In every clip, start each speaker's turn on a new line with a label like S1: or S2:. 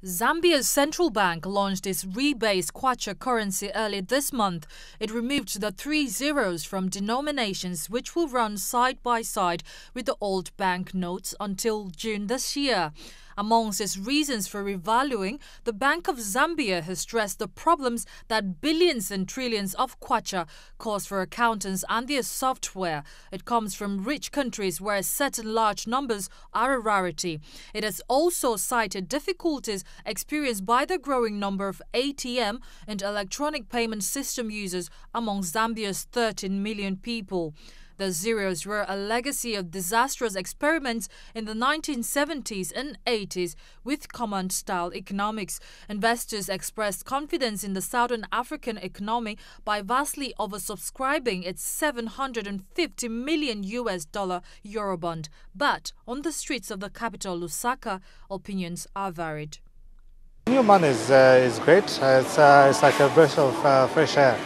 S1: Zambia's central bank launched its rebased kwacha currency early this month. It removed the 3 zeros from denominations, which will run side by side with the old bank notes until June this year. Amongst its reasons for revaluing, the Bank of Zambia has stressed the problems that billions and trillions of kwacha cause for accountants and their software. It comes from rich countries where certain large numbers are a rarity. It has also cited difficulties experienced by the growing number of ATM and electronic payment system users among Zambia's 13 million people. The zeros were a legacy of disastrous experiments in the 1970s and 80s with command-style economics. Investors expressed confidence in the Southern African economy by vastly oversubscribing its $750 million Eurobond. But on the streets of the capital, Lusaka, opinions are varied.
S2: New money is great. It's like a breath of fresh air.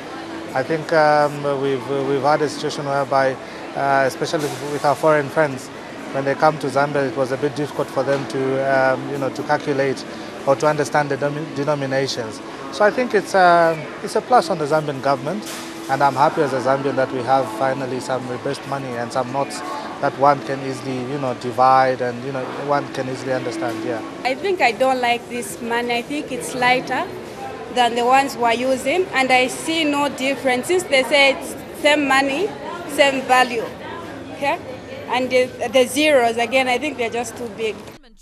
S2: I think we've had a situation whereby, especially with our foreign friends, when they come to Zambia, it was a bit difficult for them to to calculate or to understand the denominations. So I think it's a plus on the Zambian government, and I'm happy as a Zambian that we have finally some rebased money and some notes that one can easily divide and one can easily understand. Yeah.
S3: I think I don't like this money. I think it's lighter than the ones we're using, and I see no difference since they say it's same money, same value. Okay? And the zeros, again, I think they're just too big.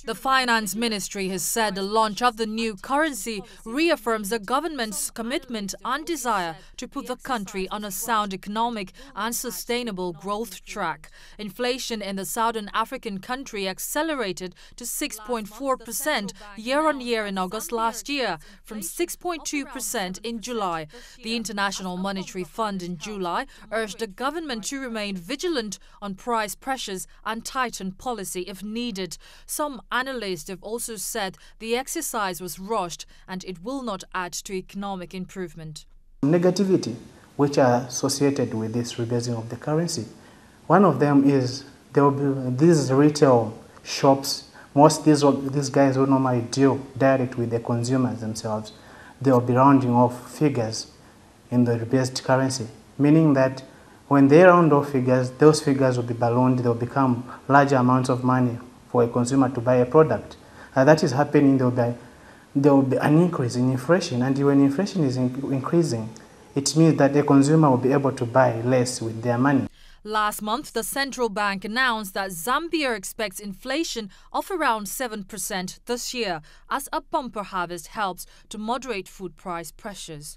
S1: The Finance Ministry has said the launch of the new currency reaffirms the government's commitment and desire to put the country on a sound economic and sustainable growth track. Inflation in the Southern African country accelerated to 6.4% year-on-year in August last year, from 6.2% in July. The International Monetary Fund in July urged the government to remain vigilant on price pressures and tighten policy if needed. Some analysts have also said the exercise was rushed and it will not add to economic improvement.
S4: Negativity which are associated with this rebasing of the currency. One of them is there will be these retail shops. Most these guys who normally deal direct with the consumers themselves, they will be rounding off figures in the rebased currency, meaning that when they round off figures, those figures will be ballooned, they will become larger amounts of money for a consumer to buy a product. That is happening, there will be an increase in inflation, and when inflation is increasing, it means that the consumer will be able to buy less with their money.
S1: Last month, the central bank announced that Zambia expects inflation of around 7% this year, as a bumper harvest helps to moderate food price pressures.